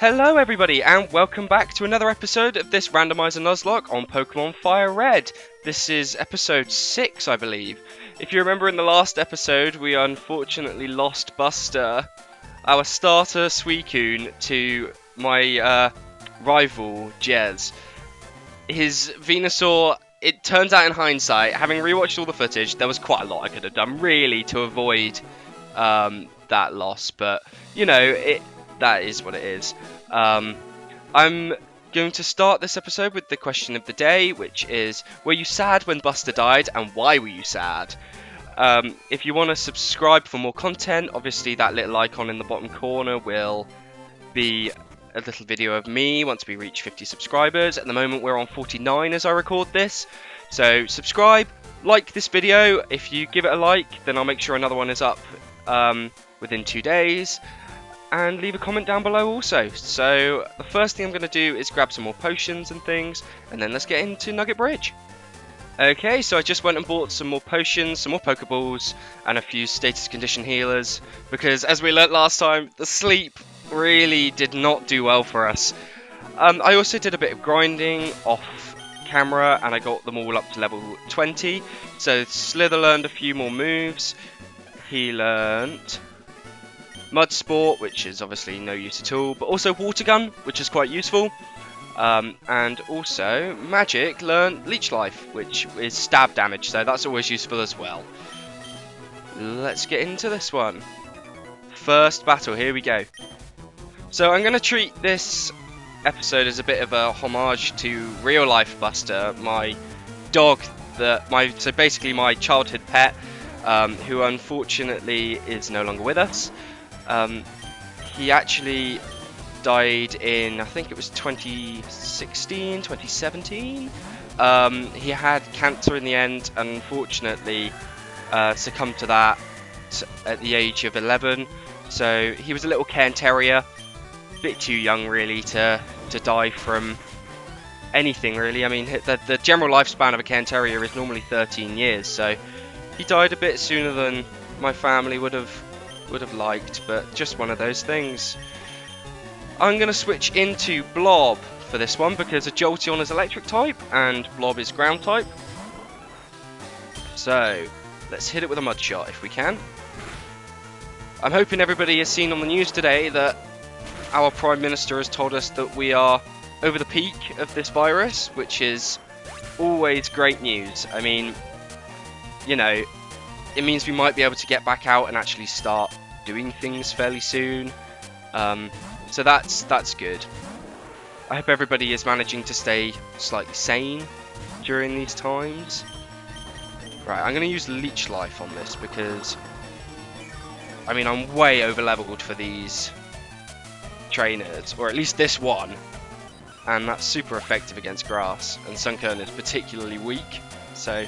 Hello everybody and welcome back to another episode of this Randomizer Nuzlocke on Pokemon FireRed. This is episode 6 I believe. If you remember in the last episode we unfortunately lost Buster, our starter Suicune, to my rival Jez. His Venusaur, it turns out in hindsight, having rewatched all the footage, there was quite a lot I could have done really to avoid that loss, but you know, that is what it is. I'm going to start this episode with the question of the day, which is, were you sad when Buster died, and why were you sad? If you want to subscribe for more content, obviously that little icon in the bottom corner will be a little video of me once we reach 50 subscribers. At the moment we're on 49 as I record this, so subscribe, like this video. If you give it a like, then I'll make sure another one is up within 2 days. And leave a comment down below also. So the first thing I'm going to do is grab some more potions and things, and then let's get into Nugget Bridge. Okay, so I just went and bought some more potions, some more Pokeballs, and a few status condition healers, because as we learnt last time, the sleep really did not do well for us. I also did a bit of grinding off camera, and I got them all up to level 20. So Slither learned a few more moves. He learned Mud Sport, which is obviously no use at all, but also Water Gun, which is quite useful. And also Magic learned Leech Life, which is stab damage, so that's always useful as well. Let's get into this one. First battle, here we go. So I'm going to treat this episode as a bit of a homage to real life Buster, my dog, so basically my childhood pet, who unfortunately is no longer with us. He actually died in, I think it was 2016, 2017. He had cancer in the end, and unfortunately succumbed to that at the age of 11. So he was a little Cairn Terrier, a bit too young really to die from anything really. I mean, the general lifespan of a Cairn Terrier is normally 13 years, so he died a bit sooner than my family would have liked, but just one of those things. I'm going to switch into Blob for this one because a Jolteon is electric type and Blob is ground type. So let's hit it with a mud shot if we can. I'm hoping everybody has seen on the news today that our Prime Minister has told us that we are over the peak of this virus, which is always great news. I mean, you know, it means we might be able to get back out and actually start doing things fairly soon. So that's good. I hope everybody is managing to stay slightly sane during these times. Right, I'm going to use Leech Life on this because, I mean, I'm way over leveled for these trainers, or at least this one, and that's super effective against grass, and Sunkern is particularly weak. So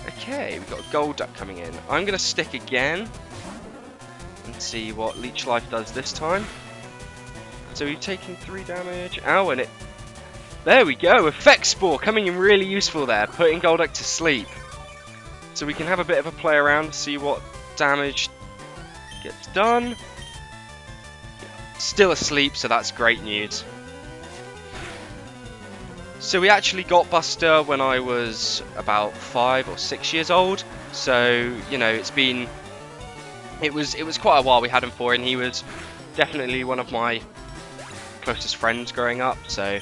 okay, we've got a Golduck coming in. I'm going to stick again and see what Leech Life does this time. So we've taken 3 damage. Ow, and it... There we go! Effect Spore coming in really useful there, putting Golduck to sleep. So we can have a bit of a play around to see what damage gets done. Still asleep, so that's great news. So we actually got Buster when I was about 5 or 6 years old. So, you know, it was quite a while we had him for, and he was definitely one of my closest friends growing up. So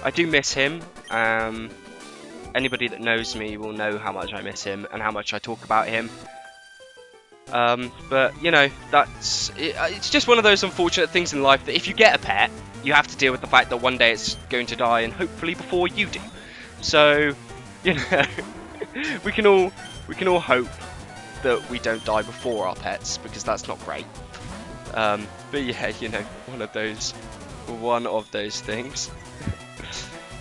I do miss him. Anybody that knows me will know how much I miss him and how much I talk about him. But you know, it's just one of those unfortunate things in life that if you get a pet, you have to deal with the fact that one day it's going to die, and hopefully before you do. So, you know, we can all hope that we don't die before our pets, because that's not great. But yeah, you know, one of those things.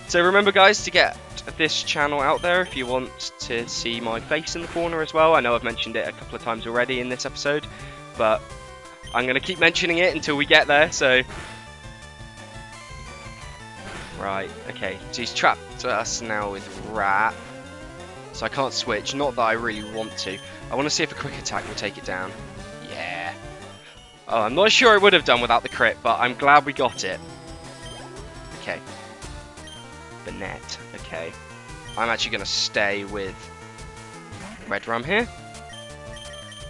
So remember guys, to get this channel out there, if you want to see my face in the corner as well. I know I've mentioned it a couple of times already in this episode, but I'm going to keep mentioning it until we get there. So right, okay, so he's trapped us now with Rat, so I can't switch, not that I really want to. I want to see if a quick attack will take it down. Yeah. Oh, I'm not sure I would have done without the crit, but I'm glad we got it. Okay. Bennett. Okay. I'm actually going to stay with Red Rum here.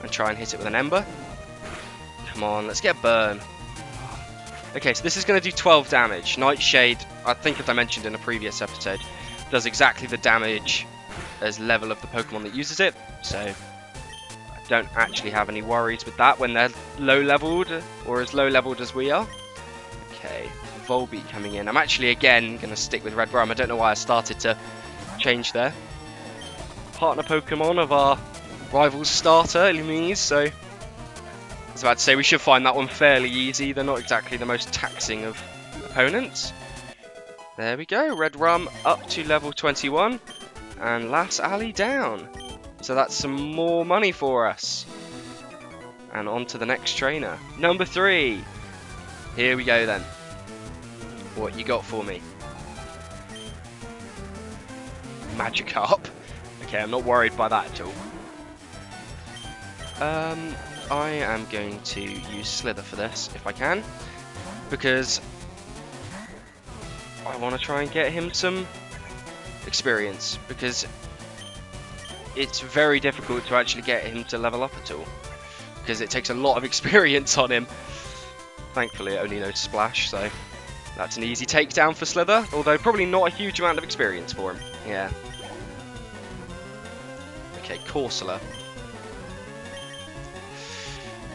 And try and hit it with an Ember. Come on, let's get a burn. Okay, so this is going to do 12 damage. Nightshade, I think as I mentioned in a previous episode, does exactly the damage as level of the Pokemon that uses it. So I don't actually have any worries with that when they're low leveled, or as low leveled as we are. Okay, Volbeat coming in. I'm actually again going to stick with Red Rum. I don't know why I started to change there. Partner Pokemon of our rival's starter, Illumise, so I was about to say we should find that one fairly easy. They're not exactly the most taxing of opponents. There we go, Red Rum up to level 21 and Lass Alley down. So that's some more money for us. And on to the next trainer. Number 3. Here we go then. What you got for me? Magikarp. Okay, I'm not worried by that at all. I am going to use Slither for this, if I can, because I want to try and get him some experience, because it's very difficult to actually get him to level up at all, because it takes a lot of experience on him. Thankfully it only knows Splash, so that's an easy takedown for Slither, although probably not a huge amount of experience for him. Yeah. Okay, Corsola.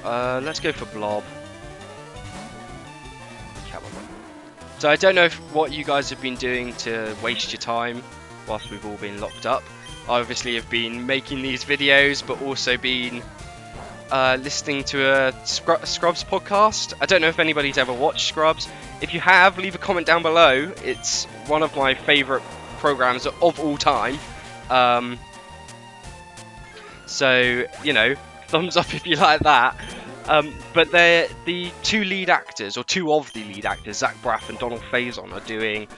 Let's go for Blob. So I don't know what you guys have been doing to waste your time whilst we've all been locked up. I obviously have been making these videos, but also been listening to a Scrubs podcast. I don't know if anybody's ever watched Scrubs. If you have, leave a comment down below. It's one of my favourite programs of all time. So, you know, thumbs up if you like that. But they're the two lead actors, or two of the lead actors, Zach Braff and Donald Faison, are doing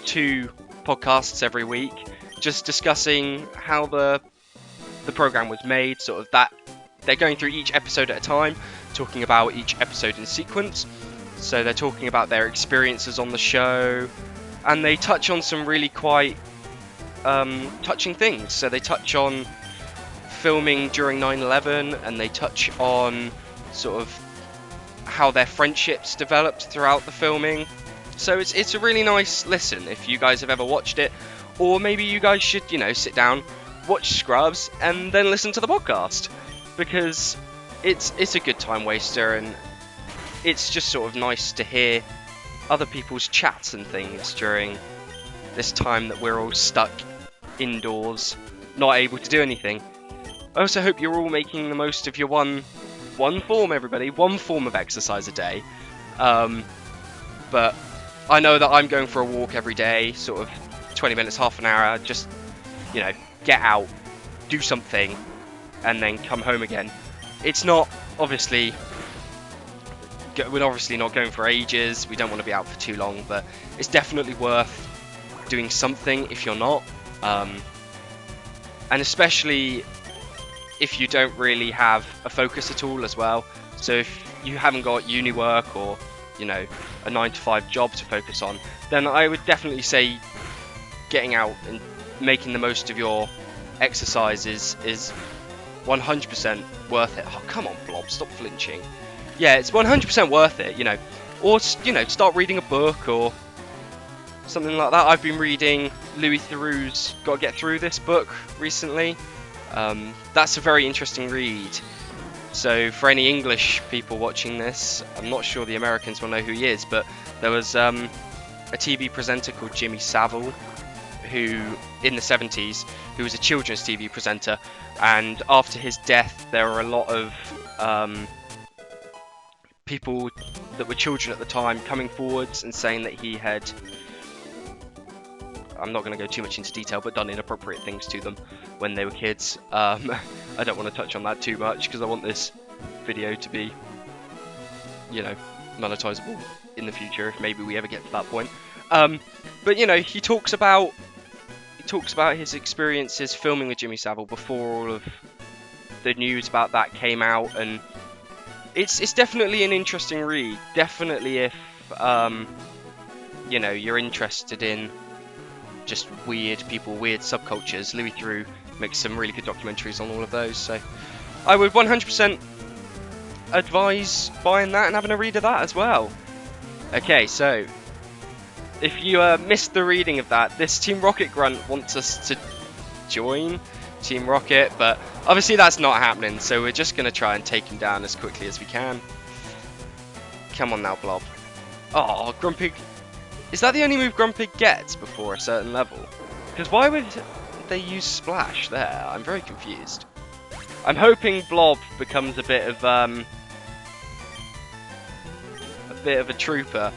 2 podcasts every week, just discussing how the program was made. Sort of that they're going through each episode at a time, talking about each episode in sequence. So they're talking about their experiences on the show, and they touch on some really quite touching things. So they touch on filming during 9/11, and they touch on sort of how their friendships developed throughout the filming. So it's a really nice listen if you guys have ever watched it, or maybe you guys should, you know, sit down, watch Scrubs, and then listen to the podcast, because it's a good time waster, and it's just sort of nice to hear other people's chats and things during this time that we're all stuck indoors, not able to do anything. I also hope you're all making the most of your one form, everybody. One form of exercise a day. But I know that I'm going for a walk every day, sort of 20 minutes, half an hour, just, you know, get out, do something, and then come home again. It's not, obviously, we're obviously not going for ages. We don't want to be out for too long, but it's definitely worth doing something if you're not. And especially if you don't really have a focus at all as well. So if you haven't got uni work, or, you know, a 9-to-5 job to focus on, then I would definitely say getting out and making the most of your exercises is 100% worth it. Oh, come on, Blob, stop flinching. Yeah, it's 100% worth it, you know. Or, you know, start reading a book or something like that. I've been reading Louis Theroux's Gotta Get Through This book recently. That's a very interesting read. So for any English people watching this, I'm not sure the Americans will know who he is, but there was a TV presenter called Jimmy Savile, who in the 70s, who was a children's TV presenter, and after his death there were a lot of people that were children at the time coming forwards and saying that he had, I'm not going to go too much into detail, but done inappropriate things to them when they were kids. I don't want to touch on that too much, because I want this video to be, you know, monetizable in the future, if maybe we ever get to that point. But, you know, he talks about his experiences filming with Jimmy Savile before all of the news about that came out, and it's definitely an interesting read. Definitely if you know, you're interested in just weird people, weird subcultures, Louis Theroux makes some really good documentaries on all of those. So I would 100% advise buying that and having a read of that as well. Okay, so if you missed the reading of that, this Team Rocket grunt wants us to join Team Rocket, but obviously that's not happening, so we're just going to try and take him down as quickly as we can. Come on now, Blob. Oh, Grumpig. Is that the only move Grumpig gets before a certain level? Because why would they use Splash there? I'm very confused. I'm hoping Blob becomes a bit of a trooper,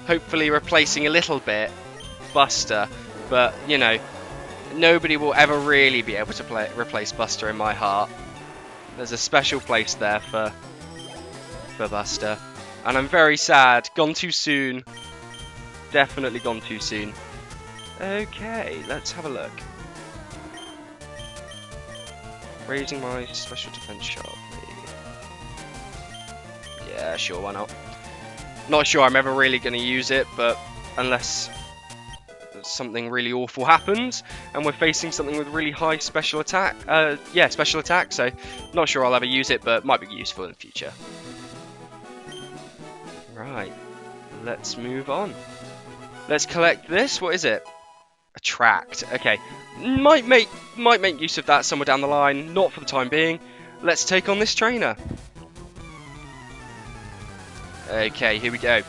hopefully replacing a little bit Buster, but you know, nobody will ever really be able to replace Buster in my heart. There's a special place there for Buster, and I'm very sad. Gone too soon. Definitely gone too soon. Okay, let's have a look. Raising my special defense sharply. Yeah, sure, why not? Not sure I'm ever really going to use it, but unless something really awful happens and we're facing something with really high special attack, special attack, so not sure I'll ever use it, but might be useful in the future. Right, let's move on. Let's collect this. What is it? Attract. Okay, might make use of that somewhere down the line, not for the time being. Let's take on this trainer. Okay, here we go.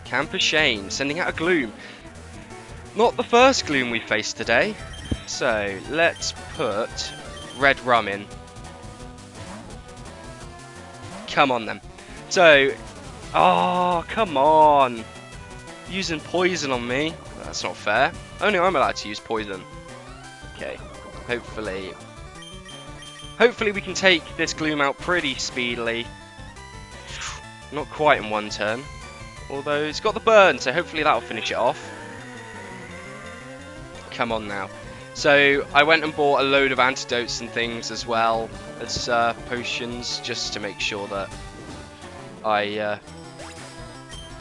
Camper Shane, sending out a Gloom. Not the first Gloom we faced today. So, let's put Red Rum in. Come on then. So, oh, come on. Using poison on me. That's not fair. Only I'm allowed to use poison. Okay, hopefully we can take this Gloom out pretty speedily. Not quite in one turn. Although it's got the burn, so hopefully that'll finish it off. Come on now. So I went and bought a load of antidotes and things as well as potions, just to make sure that I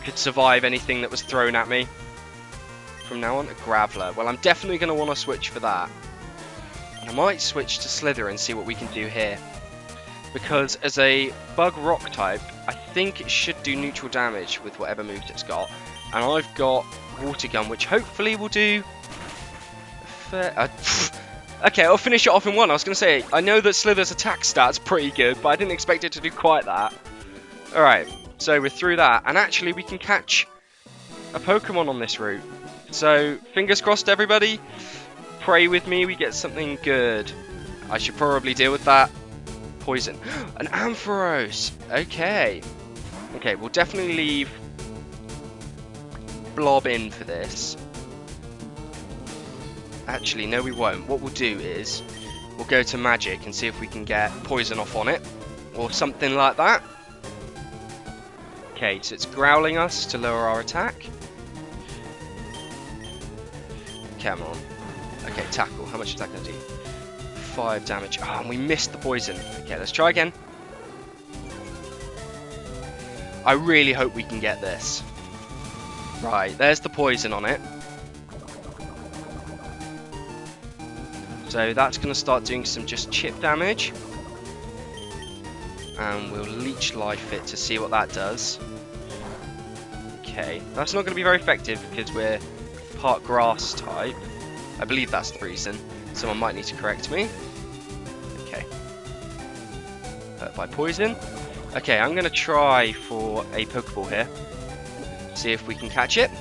could survive anything that was thrown at me. From now on, a Graveler. Well, I'm definitely going to want to switch for that. And I might switch to Slither and see what we can do here. Because as a bug rock type, I think it should do neutral damage with whatever moves it's got. And I've got Water Gun, which hopefully will do... okay, I'll finish it off in one. I was going to say, I know that Slither's attack stat's pretty good, but I didn't expect it to do quite that. Alright, so we're through that. And actually, we can catch a Pokemon on this route. So, fingers crossed, everybody. Pray with me, we get something good. I should probably deal with that. Poison. An Ampharos. Okay. Okay, we'll definitely leave Blob in for this. Actually, no we won't. What we'll do is we'll go to Magic and see if we can get Poison off on it. Or something like that. Okay, so it's growling us to lower our attack. Come on. Okay, tackle. How much is that going to do? 5 damage. Oh, and we missed the poison. Okay, let's try again. I really hope we can get this. Right, there's the poison on it. So that's going to start doing some just chip damage. And we'll leech life it to see what that does. Okay, that's not going to be very effective because we're part grass type. I believe that's the reason. Someone might need to correct me. Okay. Hurt by poison. Okay, I'm going to try for a Pokeball here. See if we can catch it.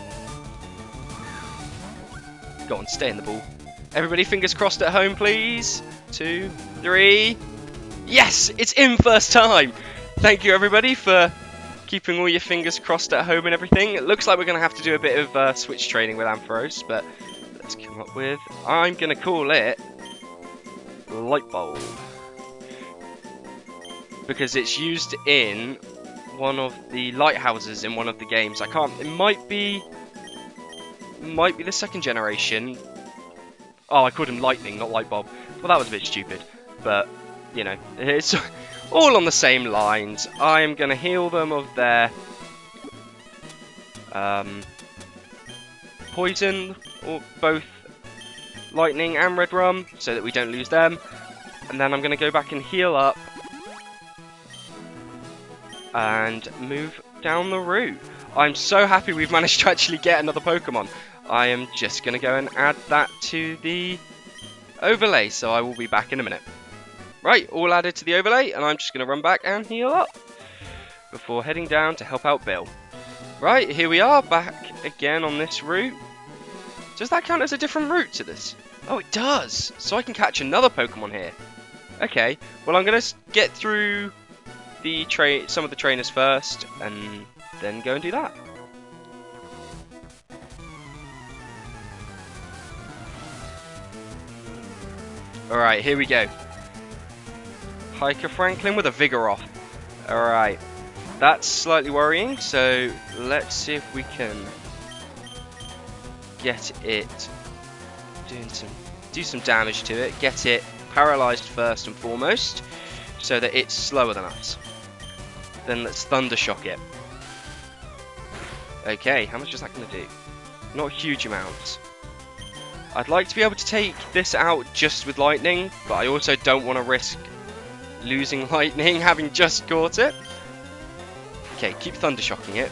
Go on, stay in the ball. Everybody fingers crossed at home, please. 2, 3. Yes! It's in first time! Thank you, everybody, for keeping all your fingers crossed at home and everything. It looks like we're going to have to do a bit of switch training with Ampharos, but let's come up with... I'm going to call it... Light Bulb. Because it's used in one of the lighthouses in one of the games. I can't... It might be the second generation. Oh, I called him Lightning, not Light Bulb. Well, that was a bit stupid. But, you know, it's all on the same lines. I am going to heal them of their Poison, or both lightning and red rum, so that we don't lose them. And then I'm going to go back and heal up and move down the route. I'm so happy we've managed to actually get another Pokemon. I am just going to go and add that to the overlay, so I will be back in a minute. Right, all added to the overlay, and I'm just going to run back and heal up before heading down to help out Bill. Right, here we are, back again on this route. Does that count as a different route to this? Oh, it does! So I can catch another Pokemon here. Okay, well I'm going to get through the some of the trainers first, and then go and do that. Alright, here we go. Hiker Franklin with a Vigoroth. Alright, that's slightly worrying, so let's see if we can get it do some damage to it, get it paralyzed first and foremost, so that it's slower than us. Then let's Thunder Shock it. Okay, how much is that going to do? Not huge amounts. I'd like to be able to take this out just with lightning, but I also don't want to risk losing lightning having just caught it. Okay, keep Thunder Shocking it.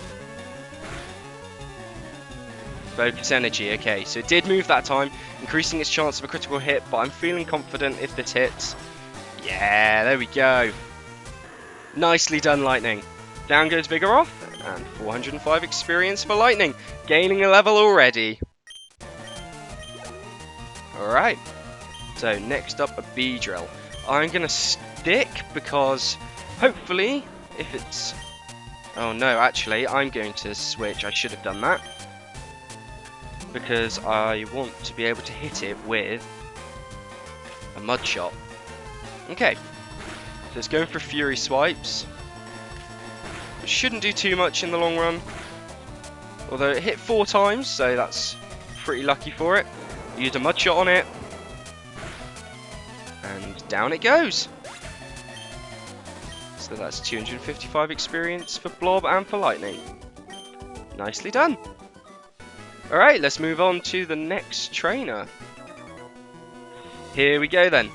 Focus energy, okay, so it did move that time, increasing its chance of a critical hit, but I'm feeling confident if this hits. Yeah, there we go. Nicely done, Lightning. Down goes Vigoroth, and 405 experience for Lightning, gaining a level already. Alright, so next up a Beedrill. I'm going to stick because hopefully if it's... Oh no, actually I'm going to switch, I should have done that. Because I want to be able to hit it with a Mud Shot. Okay, so it's going for Fury Swipes. It shouldn't do too much in the long run. Although it hit 4 times, so that's pretty lucky for it. Used a Mud Shot on it. And down it goes. So that's 255 experience for Blob and for Lightning. Nicely done. Alright, let's move on to the next trainer. Here we go then.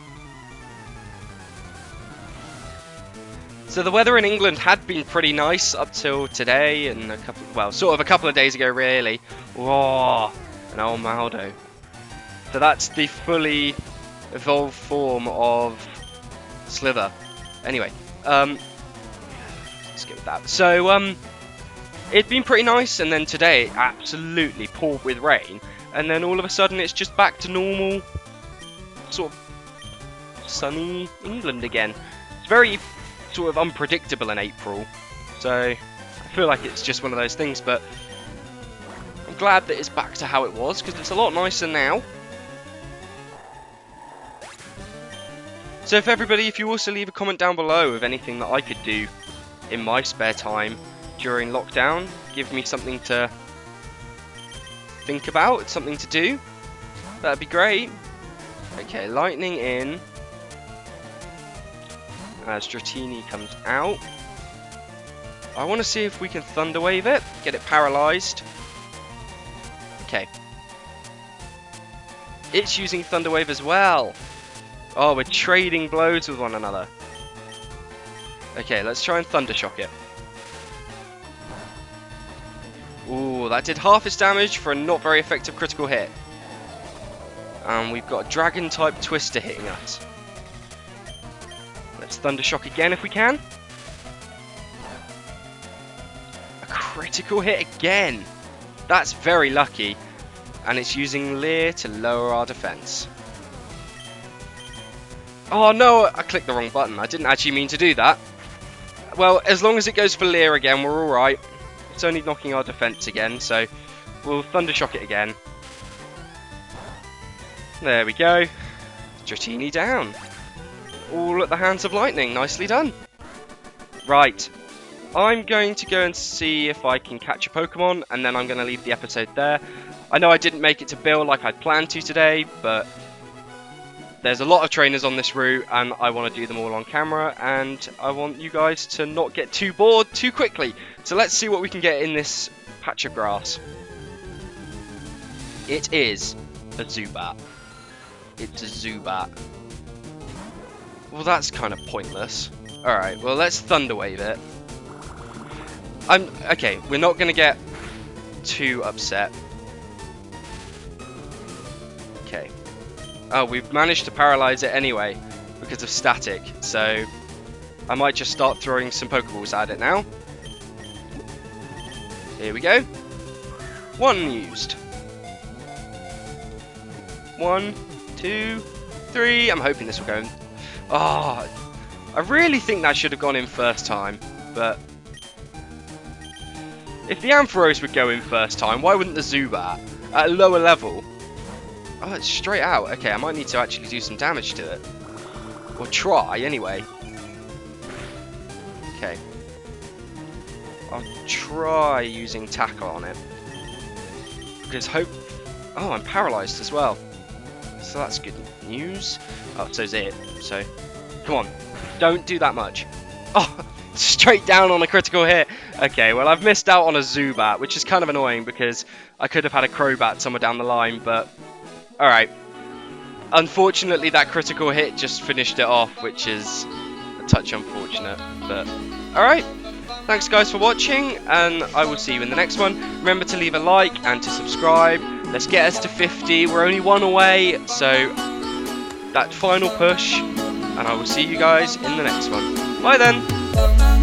So the weather in England had been pretty nice up till today and sort of a couple of days ago really. Whoa, an old Maldo. So that's the fully evolved form of Slither. Anyway, let's go with that. So, it'd been pretty nice, and then today it absolutely poured with rain, and then all of a sudden it's just back to normal, sort of sunny England again. It's very sort of unpredictable in April, so I feel like it's just one of those things, but I'm glad that it's back to how it was, because it's a lot nicer now. So if you also leave a comment down below of anything that I could do in my spare time during lockdown, give me something to think about, something to do, that'd be great. Okay, lightning in as Dratini comes out. I want to see if we can Thunder Wave it, get it paralyzed. Okay, it's using Thunder Wave as well. Oh, we're trading blows with one another. Okay, let's try and Thunder Shock it. Ooh, that did half its damage for a not very effective critical hit. And we've got a Dragon type Twister hitting us. Let's Thunder Shock again if we can. A critical hit again. That's very lucky. And it's using Leer to lower our defense. Oh no, I clicked the wrong button. I didn't actually mean to do that. Well, as long as it goes for Leer again, we're alright. It's only knocking our defense again, so we'll Thunder Shock it again. There we go. Dratini down. All at the hands of Lightning. Nicely done. Right. I'm going to go and see if I can catch a Pokemon, and then I'm going to leave the episode there. I know I didn't make it to Bill like I'd planned to today, but there's a lot of trainers on this route, and I want to do them all on camera, and I want you guys to not get too bored too quickly. So let's see what we can get in this patch of grass. It is a Zubat. It's a Zubat. Well, that's kind of pointless. Alright, well, let's Thunder Wave it. Okay, we're not going to get too upset. Okay. Oh, we've managed to paralyze it anyway because of static, so I might just start throwing some Pokeballs at it now. Here we go. 1 used. 1, 2, 3. I'm hoping this will go in. Oh, I really think that should have gone in first time, but if the Ampharos would go in first time, why wouldn't the Zubat at a lower level? Oh, it's straight out. Okay, I might need to actually do some damage to it. Or try, anyway. Okay. I'll try using Tackle on it. Because hope... Oh, I'm paralyzed as well. So that's good news. Oh, so's it. So, come on. Don't do that much. Oh, straight down on a critical hit. Okay, well, I've missed out on a Zubat, which is kind of annoying because I could have had a Crobat somewhere down the line, but... Alright. Unfortunately, that critical hit just finished it off, which is a touch unfortunate, but... Alright. Thanks, guys, for watching, and I will see you in the next one. Remember to leave a like and to subscribe. Let's get us to 50. We're only 1 away, so that final push, and I will see you guys in the next one. Bye then!